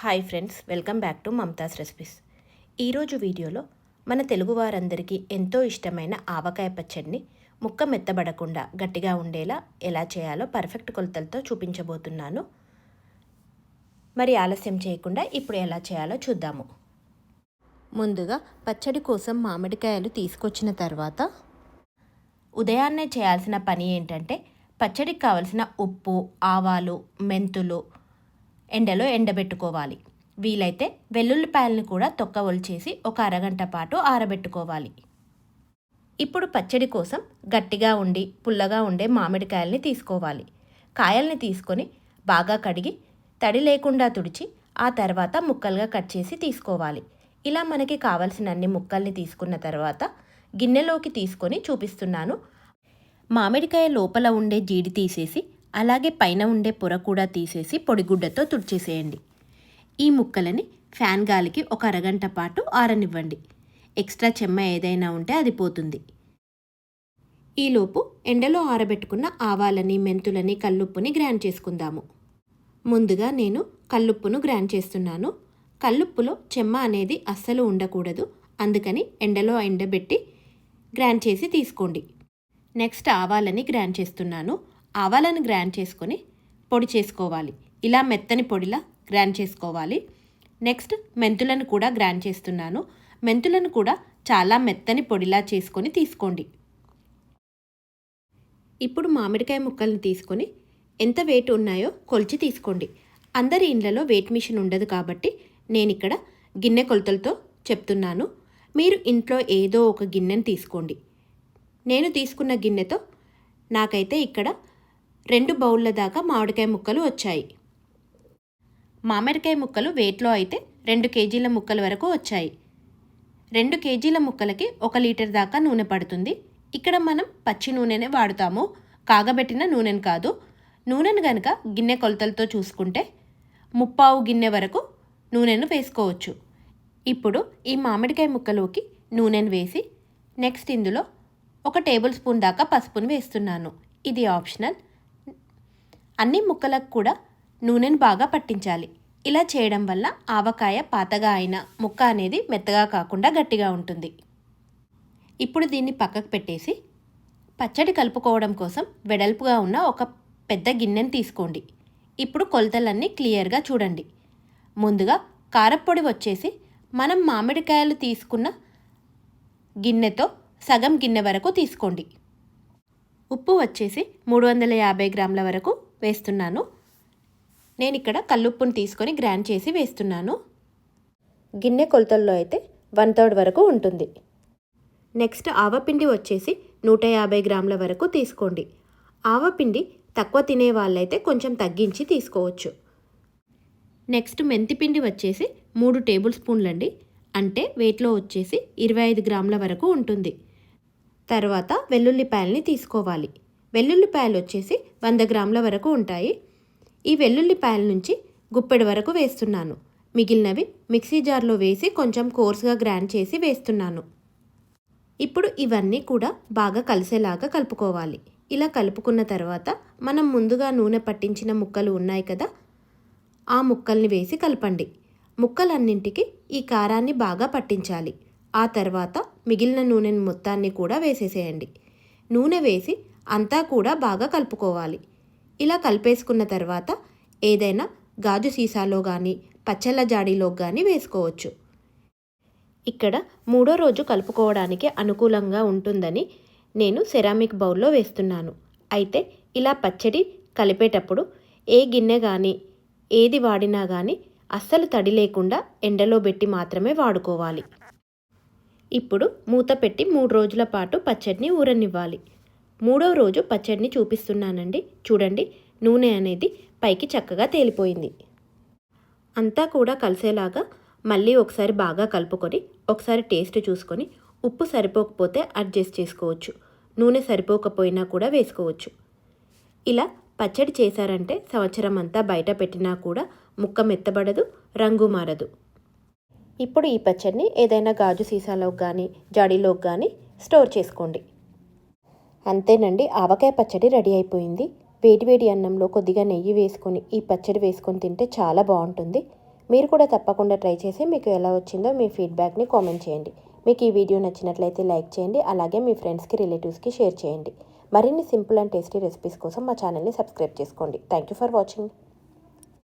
Hi friends, welcome back to Mamata's recipes. ఈరోజు వీడియోలో మన తెలుగు వారందరికీ ఎంతో ఇష్టమైన ఆవకాయ పచ్చడిని ముక్క మెత్తబడకుండా గట్టిగా ఉండేలా ఎలా చేయాలో పర్ఫెక్ట్ కొలతలతో చూపించబోతున్నాను. మరి ఆలస్యం చేయకుండా ఇప్పుడు ఎలా చేయాలో చూద్దాము. ముందుగా పచ్చడి కోసం మామిడికాయలు తీసుకొచ్చిన తర్వాత ఉదయాన్నే చేయాల్సిన పని ఏంటంటే పచ్చడికి కావలసిన ఉప్పు, ఆవాలు, మెంతులు ఎండలో ఎండబెట్టుకోవాలి. వీలైతే వెల్లుల్లిపాయలను కూడా తొక్క ఒలిచేసి ఒక అరగంట పాటు ఆరబెట్టుకోవాలి. ఇప్పుడు పచ్చడి కోసం గట్టిగా ఉండి పుల్లగా ఉండే మామిడికాయల్ని తీసుకోవాలి. కాయల్ని తీసుకొని బాగా కడిగి తడి లేకుండా తుడిచి ఆ తర్వాత ముక్కలుగా కట్ చేసి తీసుకోవాలి. ఇలా మనకి కావలసిన అన్ని ముక్కల్ని తీసుకున్న తర్వాత గిన్నెలోకి తీసుకొని చూపిస్తున్నాను. మామిడికాయ లోపల ఉండే జీడి తీసేసి అలాగే పైన ఉండే పొర కూడా తీసేసి పొడిగుడ్డతో తుడిచేసేయండి. ఈ ముక్కలని ఫ్యాన్ గాలికి ఒక అరగంట పాటు ఆరనివ్వండి. ఎక్స్ట్రా చెమ్మ ఏదైనా ఉంటే అది పోతుంది. ఈలోపు ఎండలో ఆరబెట్టుకున్న ఆవాలని, మెంతులని, కల్లుప్పుని గ్రైండ్ చేసుకుందాము. ముందుగా నేను కల్లుప్పును గ్రైండ్ చేస్తున్నాను. కల్లుప్పులో చెమ్మ అనేది అస్సలు ఉండకూడదు, అందుకని ఎండలో ఎండబెట్టి గ్రైండ్ చేసి తీసుకోండి. నెక్స్ట్ ఆవాలని గ్రైండ్ చేస్తున్నాను. ఆవాలను గ్రైండ్ చేసుకొని పొడి చేసుకోవాలి. ఇలా మెత్తని పొడిలా గ్రైండ్ చేసుకోవాలి. నెక్స్ట్ మెంతులను కూడా గ్రైండ్ చేస్తున్నాను. మెంతులను కూడా చాలా మెత్తని పొడిలా చేసుకొని తీసుకోండి. ఇప్పుడు మామిడికాయ ముక్కల్ని తీసుకొని ఎంత వెయిట్ ఉన్నాయో కొలిచి తీసుకోండి. అందరి ఇండ్లలో వెయిట్ మిషన్ ఉండదు కాబట్టి నేను ఇక్కడ గిన్నె కొలతలతో చెప్తున్నాను. మీరు ఇంట్లో ఏదో ఒక గిన్నెని తీసుకోండి. నేను తీసుకున్న గిన్నెతో నాకైతే ఇక్కడ 2 బౌళ్ళ దాకా మామిడికాయ ముక్కలు వచ్చాయి. మామిడికాయ ముక్కలు వెయిట్లో అయితే 2 కేజీల ముక్కల వరకు వచ్చాయి. 2 కేజీల ముక్కలకి 1 లీటర్ దాకా నూనె పడుతుంది. ఇక్కడ మనం పచ్చి నూనెనే వాడుతాము, కాగబెట్టిన నూనెను కాదు. నూనెను కనుక గిన్నె కొలతలతో చూసుకుంటే 3/4 గిన్నె వరకు నూనెను వేసుకోవచ్చు. ఇప్పుడు ఈ మామిడికాయ ముక్కలోకి నూనెను వేసి నెక్స్ట్ ఇందులో 1 టేబుల్ స్పూన్ దాకా పసుపును వేస్తున్నాను. ఇది ఆప్షనల్. అన్ని ముక్కలకు కూడా నూనెను బాగా పట్టించాలి. ఇలా చేయడం వల్ల ఆవకాయ పాతగా అయిన ముక్క అనేది మెత్తగా కాకుండా గట్టిగా ఉంటుంది. ఇప్పుడు దీన్ని పక్కకు పెట్టేసి పచ్చడి కలుపుకోవడం కోసం వెడల్పుగా ఉన్న ఒక పెద్ద గిన్నెను తీసుకోండి. ఇప్పుడు కొలతలన్నీ క్లియర్గా చూడండి. ముందుగా కారప్పొడి వచ్చేసి మనం మామిడికాయలు తీసుకున్న గిన్నెతో సగం గిన్నె వరకు తీసుకోండి. ఉప్పు వచ్చేసి 350 గ్రాముల వరకు వేస్తున్నాను. నేను ఇక్కడ కల్లుప్పును తీసుకొని గ్రైండ్ చేసి వేస్తున్నాను. గిన్నె కొలతల్లో అయితే 1/3 వరకు ఉంటుంది. నెక్స్ట్ ఆవపిండి వచ్చేసి 150 గ్రాముల వరకు తీసుకోండి. ఆవపిండి తక్కువ తినే వాళ్ళైతే కొంచెం తగ్గించి తీసుకోవచ్చు. నెక్స్ట్ మెంతిపిండి వచ్చేసి 3 టేబుల్ స్పూన్లండి, అంటే వెయిట్లో వచ్చేసి 25 గ్రాముల వరకు ఉంటుంది. తర్వాత వెల్లుల్లిపాయల్ని తీసుకోవాలి. వెల్లుల్లిపాయలు వచ్చేసి 100 గ్రాముల వరకు ఉంటాయి. ఈ వెల్లుల్లిపాయల నుంచి గుప్పెడు వరకు వేస్తున్నాను. మిగిలినవి మిక్సీ జార్లో వేసి కొంచెం కోర్స్గా గ్రైండ్ చేసి వేస్తున్నాను. ఇప్పుడు ఇవన్నీ కూడా బాగా కలిసేలాగా కలుపుకోవాలి. ఇలా కలుపుకున్న తర్వాత మనం ముందుగా నూనె పట్టించిన ముక్కలు ఉన్నాయి కదా, ఆ ముక్కల్ని వేసి కలపండి. ముక్కలన్నింటికి ఈ కారాన్ని బాగా పట్టించాలి. ఆ తర్వాత మిగిలిన నూనెని మొత్తాన్ని కూడా వేసేసేయండి. నూనె వేసి అంతా కూడా బాగా కలుపుకోవాలి. ఇలా కలిపేసుకున్న తర్వాత ఏదైనా గాజు సీసాలో కానీ పచ్చళ్ళ జాడీలో కానీ వేసుకోవచ్చు. ఇక్కడ 3వ రోజు కలుపుకోవడానికి అనుకూలంగా ఉంటుందని నేను సెరామిక్ బౌల్లో వేస్తున్నాను. అయితే ఇలా పచ్చడి కలిపేటప్పుడు ఏ గిన్నె కానీ ఏది వాడినా కానీ అస్సలు తడి లేకుండా ఎండలో పెట్టి మాత్రమే వాడుకోవాలి. ఇప్పుడు మూత పెట్టి 3 రోజుల పాటు పచ్చడిని ఊరనివ్వాలి. 3వ రోజు పచ్చడిని చూపిస్తున్నానండి. చూడండి, నూనె అనేది పైకి చక్కగా తేలిపోయింది. అంతా కూడా కలిసేలాగా మళ్ళీ ఒకసారి బాగా కలుపుకొని ఒకసారి టేస్ట్ చూసుకొని ఉప్పు సరిపోకపోతే అడ్జస్ట్ చేసుకోవచ్చు. నూనె సరిపోకపోయినా కూడా వేసుకోవచ్చు. ఇలా పచ్చడి చేశారంటే సంవత్సరం అంతా బయట పెట్టినా కూడా ముక్క మెత్తబడదు, రంగు మారదు. ఇప్పుడు ఈ పచ్చడిని ఏదైనా గాజు సీసాలోకి కానీ జాడీలోకి కానీ స్టోర్ చేసుకోండి. అంతేనండి, ఆవకాయ పచ్చడి రెడీ అయిపోయింది. వేడివేడి అన్నంలో కొద్దిగా నెయ్యి వేసుకొని ఈ పచ్చడి వేసుకొని తింటే చాలా బాగుంటుంది. మీరు కూడా తప్పకుండా ట్రై చేసి మీకు ఎలా వచ్చిందో మీ ఫీడ్బ్యాక్ని కామెంట్ చేయండి. మీకు ఈ వీడియో నచ్చినట్లయితే లైక్ చేయండి. అలాగే మీ ఫ్రెండ్స్కి, రిలేటివ్స్కి షేర్ చేయండి. మరిన్ని సింపుల్ అండ్ టేస్టీ రెసిపీస్ కోసం మా ఛానల్ని సబ్స్క్రైబ్ చేసుకోండి. Thank you for watching.